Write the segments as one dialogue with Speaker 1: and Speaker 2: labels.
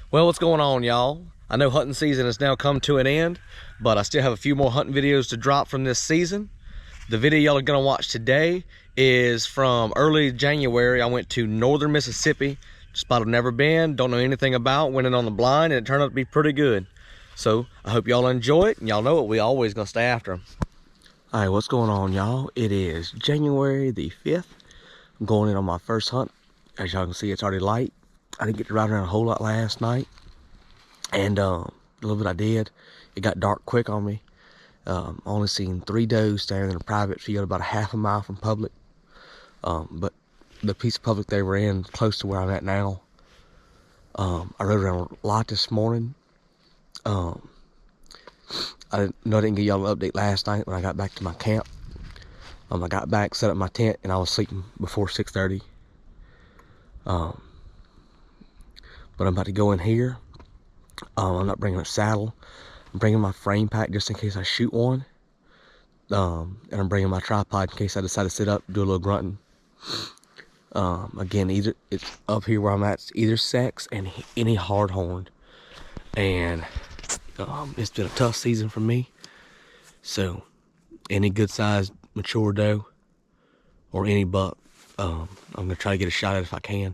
Speaker 1: Well, what's going on, y'all? I know hunting season has now come to an end, but I still have a few more hunting videos to drop from this season. The video y'all are gonna watch today is from early January. I went to northern Mississippi, spot I've never been, don't know anything about, went in on the blind, and it turned out to be pretty good. So I hope y'all enjoy it, and y'all know it, we always gonna stay after them. All right, what's going on, y'all? It is January the 5th. I'm going in on my first hunt. As y'all can see, it's already light. I didn't get to ride around a whole lot last night, and the little bit I did, it got dark quick on me. Only seen 3 does standing in a private field about a half a mile from public, but the piece of public they were in, close to where I'm at now. I rode around a lot this morning. I didn't give y'all an update last night when I got back to my camp. I got back, set up my tent, and I was sleeping before 6:30. But I'm about to go in here. I'm not bringing a saddle. I'm bringing my frame pack just in case I shoot one. And I'm bringing my tripod in case I decide to sit up, do a little grunting. Again, it's up here where I'm at, it's either sex and any hard horned. And it's been a tough season for me. So any good sized mature doe or any buck, I'm gonna try to get a shot at it if I can.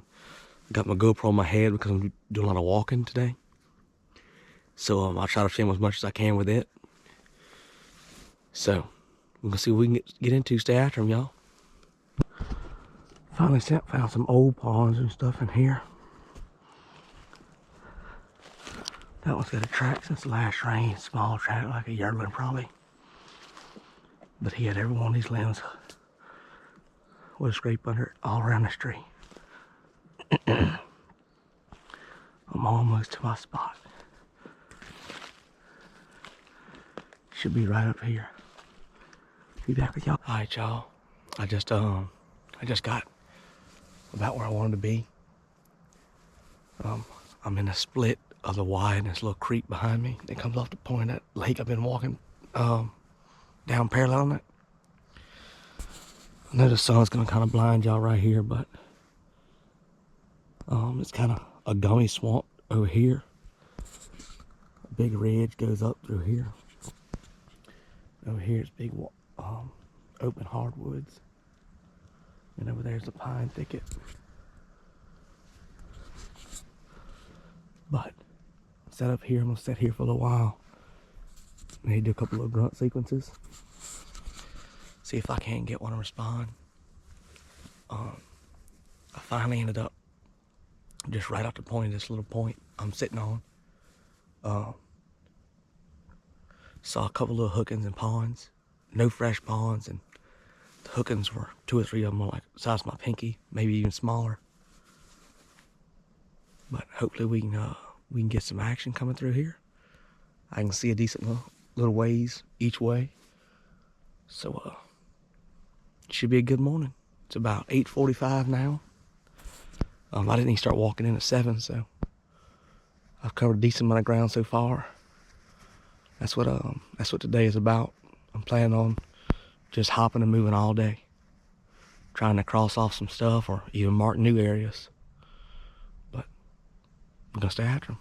Speaker 1: Got my GoPro on my head because I'm doing a lot of walking today. So I'll try to film as much as I can with it. So we're gonna see what we can get into. Stay after them, y'all. Finally found some old ponds and stuff in here. That one's got a track since the last rain. Small track, like a yearling probably. But he had every one of these limbs with a scrape under it all around this tree. I'm almost to my spot. Should be right up here. Be back with y'all. All right, y'all. I just got about where I wanted to be. I'm in a split of the Y, and this little creek behind me that comes off the point of that lake I've been walking down paralleling it. I know the sun's gonna kind of blind y'all right here, but it's kind of a gummy swamp over here. A big ridge goes up through here. Over here it's big open hardwoods, and over there's a pine thicket. But set up here, I'm gonna sit here for a little while. Maybe do a couple of grunt sequences. See if I can get one to respond. I finally ended up just right off the point of this little point I'm sitting on. Saw a couple of hookins and ponds. No fresh ponds, and the hookins were 2 or 3 of them were like the size of my pinky, maybe even smaller. But hopefully we can get some action coming through here. I can see a decent little ways each way. So it should be a good morning. It's about 8:45 now. I didn't even start walking in at 7, so I've covered a decent amount of ground so far. That's what today is about. I'm planning on just hopping and moving all day, trying to cross off some stuff or even mark new areas. But I'm gonna stay after them.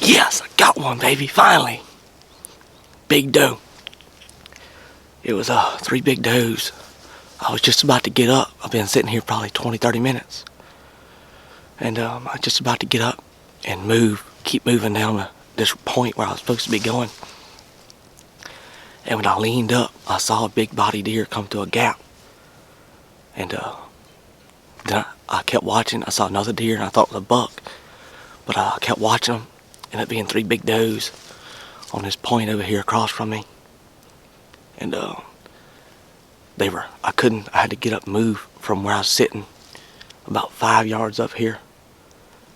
Speaker 1: Yes, I got one, baby, finally. Big doe. It was 3 big does. I was just about to get up. I've been sitting here probably 20-30 minutes. And I was just about to get up and keep moving down this point where I was supposed to be going. And when I leaned up, I saw a big body deer come to a gap. And then I kept watching. I saw another deer and I thought it was a buck. But I kept watching them. Ended up being 3 big does on this point over here across from me. And I had to get up and move from where I was sitting about 5 yards up here.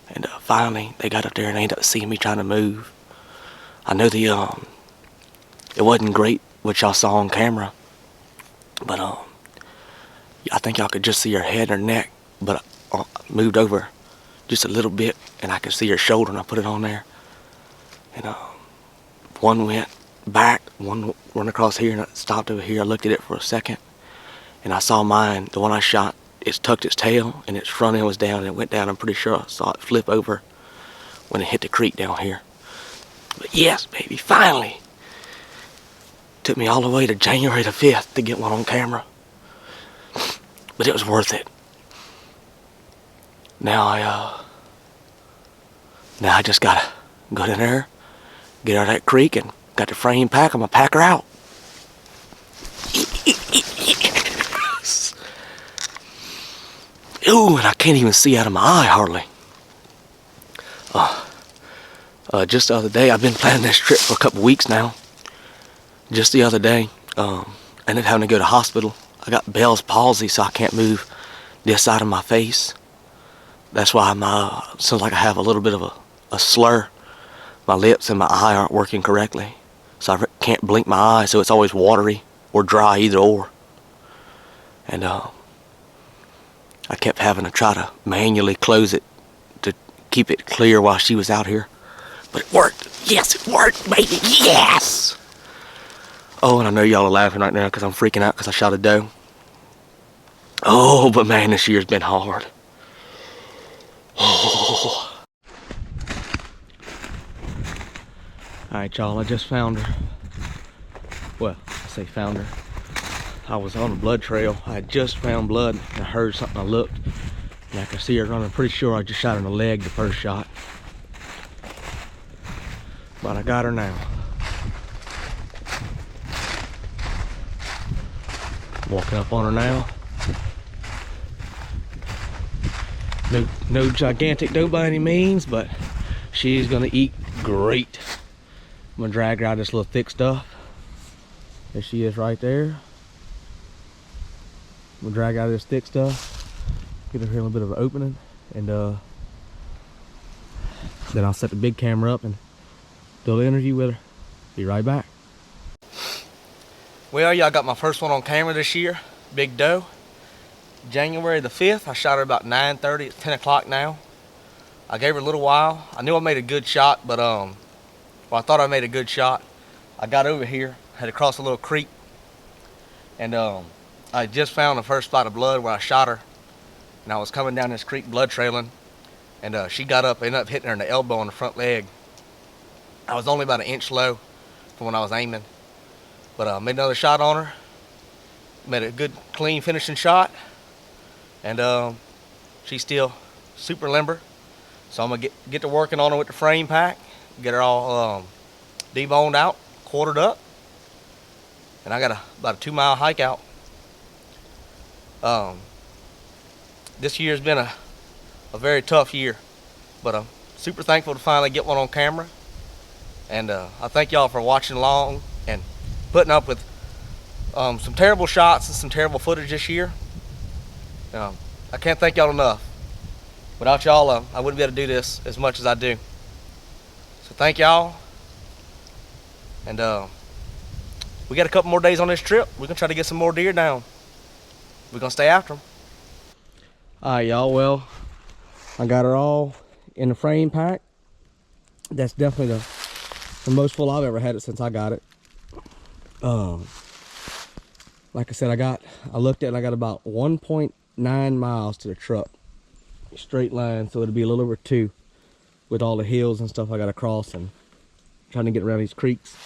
Speaker 1: And finally, they got up there and they ended up seeing me trying to move. I know it wasn't great what y'all saw on camera, but I think y'all could just see her head and her neck, but I moved over just a little bit and I could see her shoulder and I put it on there. And one went back, one run across here and it stopped over here. I looked at it for a second and I saw mine, the one I shot, it tucked its tail and its front end was down and it went down. I'm pretty sure I saw it flip over when it hit the creek down here. But yes, baby, finally. Took me all the way to January the 5th to get one on camera. But it was worth it. Now I just gotta go in there, get out of that creek and got the frame pack. I'm gonna pack her out. Ooh, and I can't even see out of my eye hardly. Just the other day, I've been planning this trip for a couple weeks now. Just the other day, I ended up having to go to the hospital. I got Bell's palsy, so I can't move this side of my face. That's why sounds like I have a little bit of a slur. My lips and my eye aren't working correctly. So I can't blink my eye, so it's always watery or dry, either or. And I kept having to try to manually close it to keep it clear while she was out here. But it worked. Yes, it worked, baby. Yes! Oh, and I know y'all are laughing right now because I'm freaking out because I shot a doe. Oh, but man, this year's been hard. Oh. Alright, y'all, I just found her. Well, I say found her. I was on a blood trail. I had just found blood and I heard something. I looked and I could see her running. I'm pretty sure I just shot her in the leg the first shot. But I got her now. Walking up on her now. No gigantic doe by any means, but she's gonna eat great. I'm gonna drag her out of this little thick stuff. There she is right there. I'm gonna drag out of this thick stuff, get her here a little bit of an opening, and then I'll set the big camera up and do an interview with her. Be right back. Well, y'all, got my first one on camera this year. Big doe. January the 5th. I shot her about 9:30. It's 10 o'clock now. I gave her a little while. I knew I made a good shot, but well, I thought I made a good shot. I got over here, had to cross a little creek, and I just found the first spot of blood where I shot her. And I was coming down this creek blood trailing, and she got up, ended up hitting her in the elbow on the front leg. I was only about an inch low from when I was aiming. But I made another shot on her. Made a good, clean finishing shot. And she's still super limber. So I'm gonna get to working on her with the frame pack. Get her all deboned out, quartered up. And I got about a 2-mile hike out. This year's been a very tough year. But I'm super thankful to finally get one on camera. And I thank y'all for watching along and putting up with some terrible shots and some terrible footage this year. I can't thank y'all enough. Without y'all, I wouldn't be able to do this as much as I do. So thank y'all. And we got a couple more days on this trip. We're gonna try to get some more deer down. We're gonna stay after them. All right, y'all. Well, I got her all in the frame pack. That's definitely the most full I've ever had it since I got it. Like I said, I looked at it and I got about 1.9 miles to the truck. Straight line, so it'll be a little over 2 with all the hills and stuff I got to cross and trying to get around these creeks.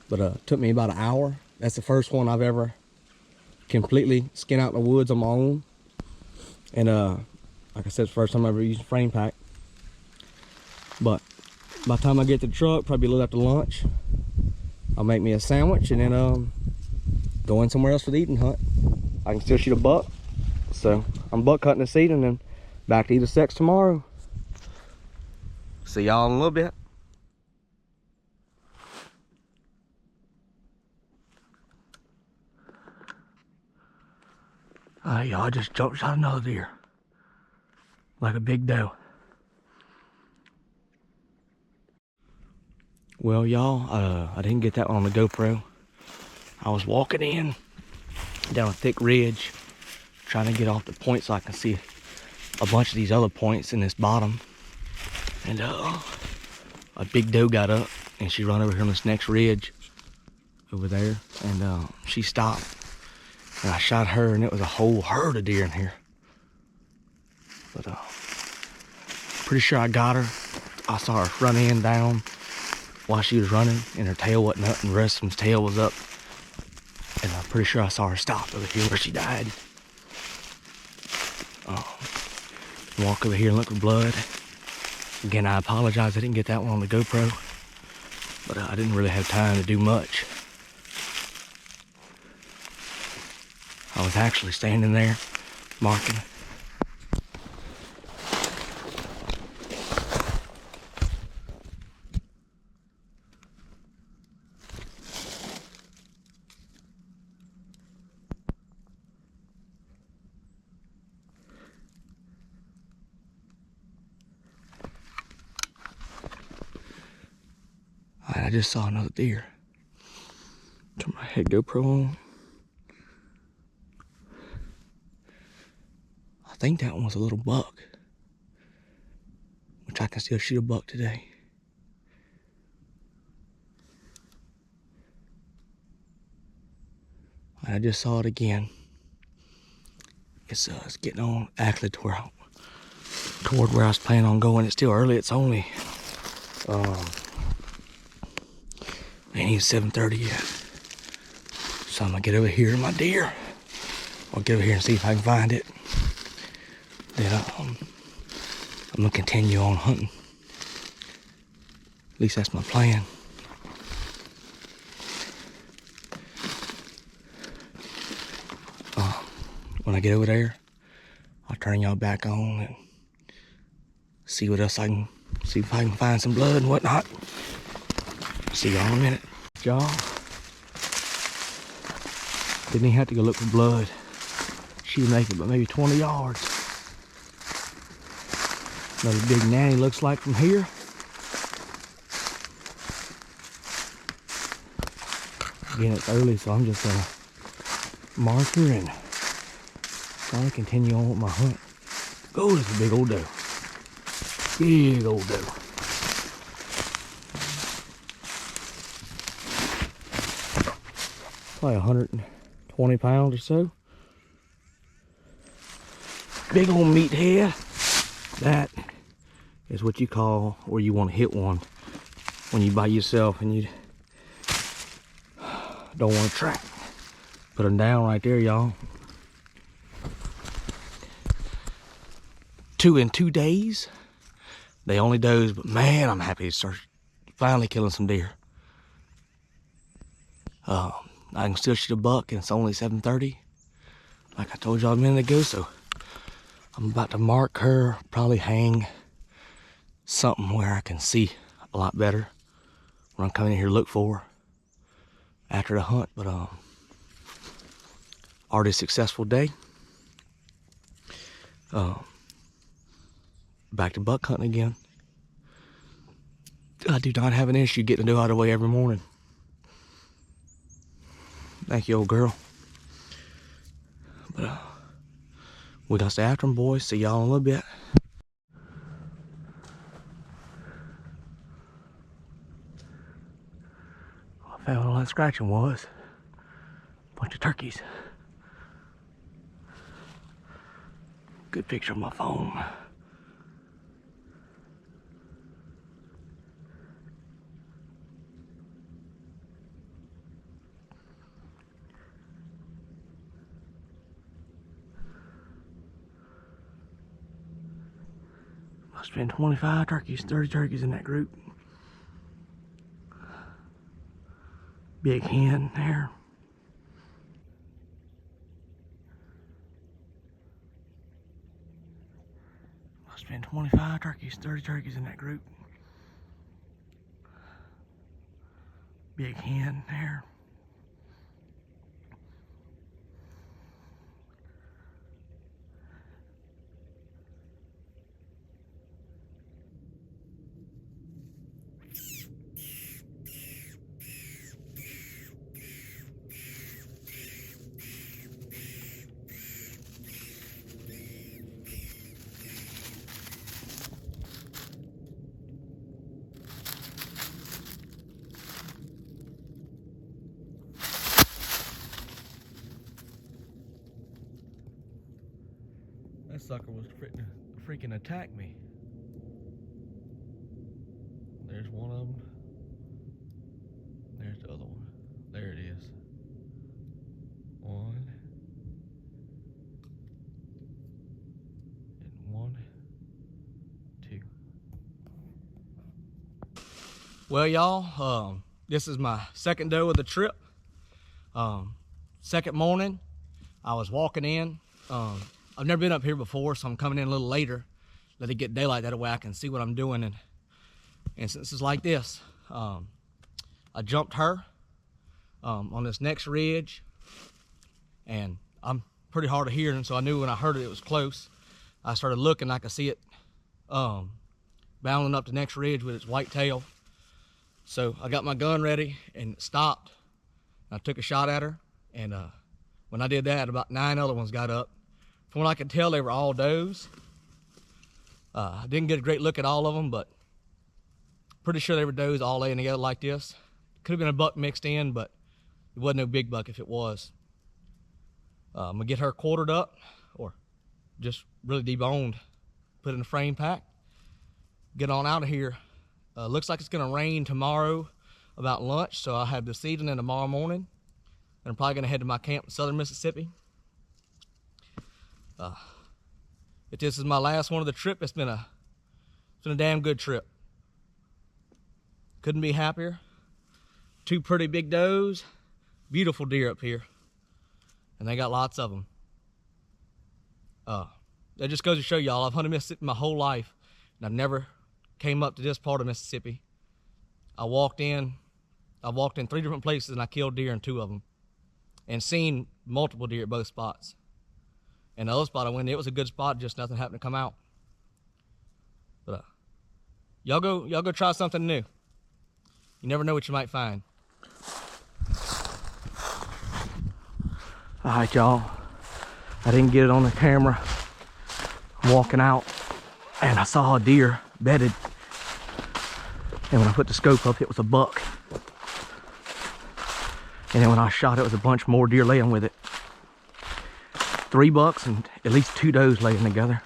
Speaker 1: But it took me about an hour. That's the first one I've ever completely skinned out in the woods on my own. And like I said, it's the first time I ever used a frame pack. But by the time I get to the truck, probably a little after lunch, I'll make me a sandwich and then go in somewhere else for the eating hunt. I can still shoot a buck. So I'm buck hunting this evening and back to eat a sex tomorrow. See y'all in a little bit. Alright, y'all, just jumped shot another deer. Like a big doe. Well, y'all, I didn't get that one on the GoPro. I was walking in down a thick ridge, trying to get off the point so I can see a bunch of these other points in this bottom. And a big doe got up and she run over here on this next ridge over there, and she stopped. And I shot her, and it was a whole herd of deer in here. But pretty sure I got her. I saw her run in down while she was running, and her tail wasn't up, and the rest of them's tail was up. And I'm pretty sure I saw her stop over here where she died. Walk over here and look for blood. Again, I apologize I didn't get that one on the GoPro, but I didn't really have time to do much. I was actually standing there marking. I just saw another deer. Turn my head GoPro on. I think that one was a little buck, which I can still shoot a buck today. I just saw it again. It's getting on actually toward where I was planning on going. It's still early. It's only ain't even 7:30 yet. So I'm gonna get over here to my deer. I'll get over here and see if I can find it. Then I'm gonna continue on hunting. At least that's my plan. When I get over there, I'll turn y'all back on and see what else I can see, if I can find some blood and whatnot. See y'all in a minute. Y'all, didn't even have to go look for blood. She was making but maybe 20 yards. Another big nanny looks like from here. Again, it's early, so I'm just gonna mark her and try to continue on with my hunt. Oh, this is a big old doe. Big old doe. Probably 120 pounds or so. Big old meat head. That is what you call where you want to hit one when you by yourself and you don't want to track. Put them down right there, y'all. 2 in 2 days. They only does, but man, I'm happy to start finally killing some deer. I can still shoot a buck, and it's only 7:30, like I told y'all a minute ago. So I'm about to mark her, probably hang something where I can see a lot better when I'm coming in here to look for after the hunt. But already a successful day. Back to buck hunting again. I do not have an issue getting the doe out of the way every morning. Thank you, old girl. But we got to stay after them, boys. See y'all in a little bit. I found where all that scratching was. Bunch of turkeys. Good picture on my phone. Must have been 25 turkeys, 30 turkeys in that group. Big hen there. Must have been 25 turkeys, 30 turkeys in that group. Big hen there. That sucker was freaking attack me. There's one of them. There's the other one. There it is. One. And one, two. Well, y'all, this is my second doe of the trip. Second morning, I was walking in. I've never been up here before, so I'm coming in a little later. Let it get daylight, that way I can see what I'm doing. And since it's like this, I jumped her on this next ridge, and I'm pretty hard of hearing, so I knew when I heard it, it was close. I started looking, I could see it bounding up the next ridge with its white tail. So I got my gun ready and it stopped. I took a shot at her, and when I did that, about 9 other ones got up. From what I could tell, they were all does. I didn't get a great look at all of them, but pretty sure they were does all laying together like this. Could have been a buck mixed in, but it wasn't no big buck if it was. I'm gonna get her quartered up, or just really deboned, put in a frame pack, get on out of here. Looks like it's gonna rain tomorrow about lunch, so I'll have this evening and tomorrow morning. And I'm probably gonna head to my camp in southern Mississippi. If this is my last one of the trip, it's been a damn good trip. Couldn't be happier. 2 pretty big does, beautiful deer up here, and they got lots of them. That just goes to show y'all, I've hunted Mississippi my whole life, and I've never came up to this part of Mississippi. I walked in 3 different places, and I killed deer in 2 of them, and seen multiple deer at both spots. And the other spot I went, it was a good spot, just nothing happened to come out. But y'all go try something new. You never know what you might find. All right, y'all. I didn't get it on the camera. I'm walking out, and I saw a deer bedded. And when I put the scope up, it was a buck. And then when I shot, it was a bunch more deer laying with it. 3 bucks and at least 2 does laying together.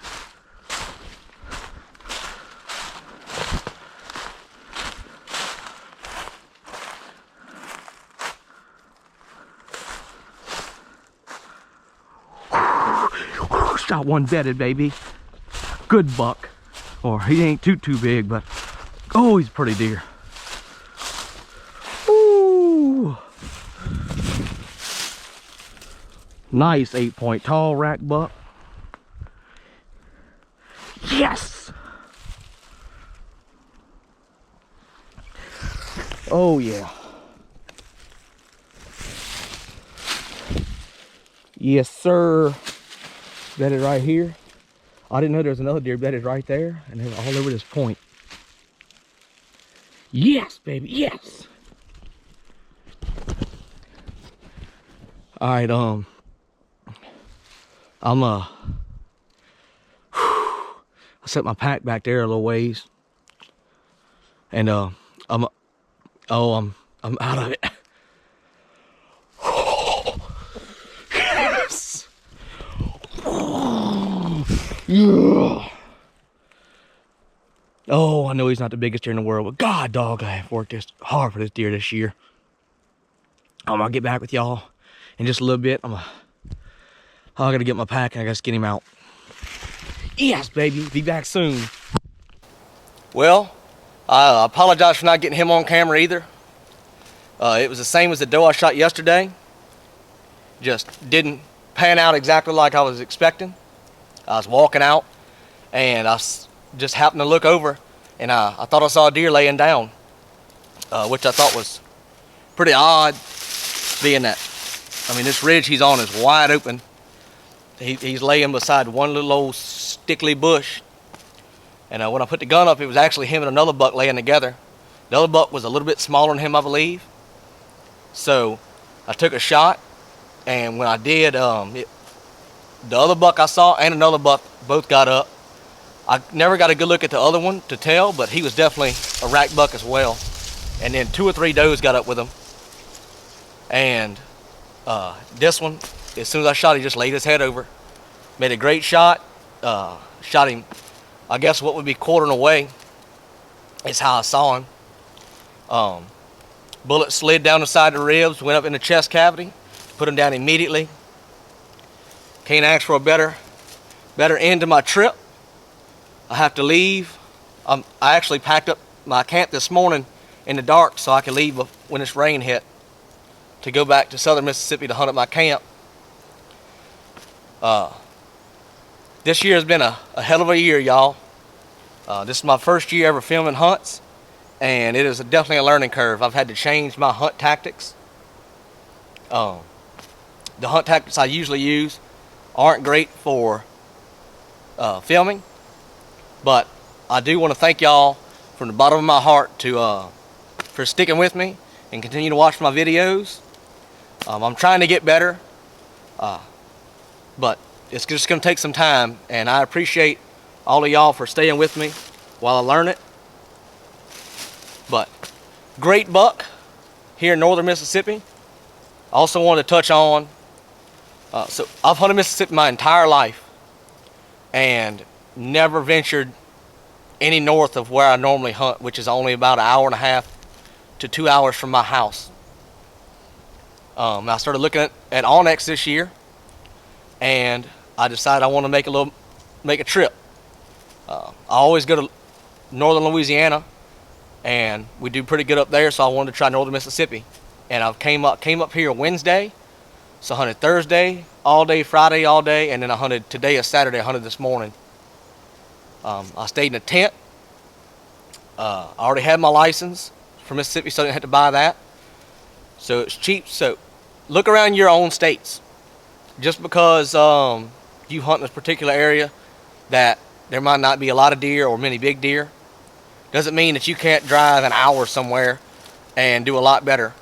Speaker 1: Shot one bedded, baby. Good buck. Or he ain't too big, but oh, he's a pretty deer. Ooh. Nice 8-point tall rack buck. Yes! Oh yeah. Yes, sir. Bedded right here. I didn't know there was another deer bedded right there, and they were all over this point. Yes, baby, yes! All right, I set my pack back there a little ways, and I'm out of it. Yes. Yeah. Oh, I know he's not the biggest deer in the world, but God, dog, I have worked this hard for this deer this year. I'll get back with y'all in just a little bit. I gotta get my pack and I gotta skin him out. Yes, baby, be back soon. Well, I apologize for not getting him on camera either. It was the same as the doe I shot yesterday. Just didn't pan out exactly like I was expecting. I was walking out and I just happened to look over, and I thought I saw a deer laying down, which I thought was pretty odd, being that, I mean, this ridge he's on is wide open. He's laying beside one little old stickly bush. And when I put the gun up, it was actually him and another buck laying together. The other buck was a little bit smaller than him, I believe. So I took a shot, and when I did, the other buck I saw and another buck both got up. I never got a good look at the other one to tell, but he was definitely a rack buck as well. And then 2 or 3 does got up with him. And this one, as soon as I shot, he just laid his head over. Made a great shot. Shot him, I guess what would be quartering away is how I saw him. Bullet slid down the side of the ribs, went up in the chest cavity, put him down immediately. Can't ask for a better end to my trip. I have to leave. I actually packed up my camp this morning in the dark so I could leave when this rain hit to go back to southern Mississippi to hunt at my camp. This year has been a hell of a year, y'all. This is my first year ever filming hunts, and it is definitely a learning curve. I've had to change my hunt tactics. The hunt tactics I usually use aren't great for filming, but I do want to thank y'all from the bottom of my heart for sticking with me and continue to watch my videos. I'm trying to get better, but it's just going to take some time, and I appreciate all of y'all for staying with me while I learn it. But great buck here in northern Mississippi. I also wanted to touch on, so I've hunted Mississippi my entire life and never ventured any north of where I normally hunt, which is only about 1.5 hours to 2 hours from my house. I started looking at Onyx this year, and I decided I want to make a trip. I always go to northern Louisiana, and we do pretty good up there, so I wanted to try northern Mississippi. And I came up here Wednesday, so I hunted Thursday all day, Friday all day, and then I hunted today is Saturday. I hunted this morning. I stayed in a tent. I already had my license for Mississippi, so I didn't have to buy that. So it's cheap. So look around your own states. Just because you hunt in this particular area that there might not be a lot of deer or many big deer doesn't mean that you can't drive an hour somewhere and do a lot better.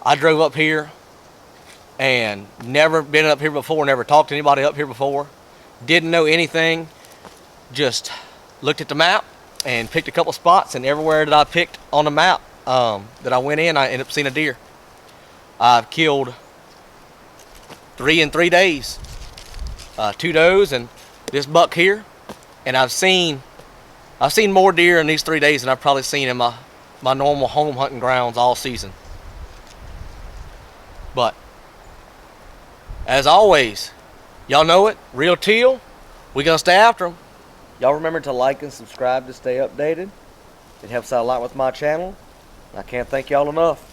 Speaker 1: I drove up here and never been up here before, never talked to anybody up here before, didn't know anything, just looked at the map and picked a couple spots, and everywhere that I picked on the map that I went in, I ended up seeing a deer. I've killed 3 in 3 days, 2 does and this buck here, and I've seen more deer in these 3 days than I've probably seen in my normal home hunting grounds all season. But as always, y'all know it, Real Teal, we gonna stay after them. Y'all remember to like and subscribe to stay updated. It helps out a lot with my channel. I can't thank y'all enough.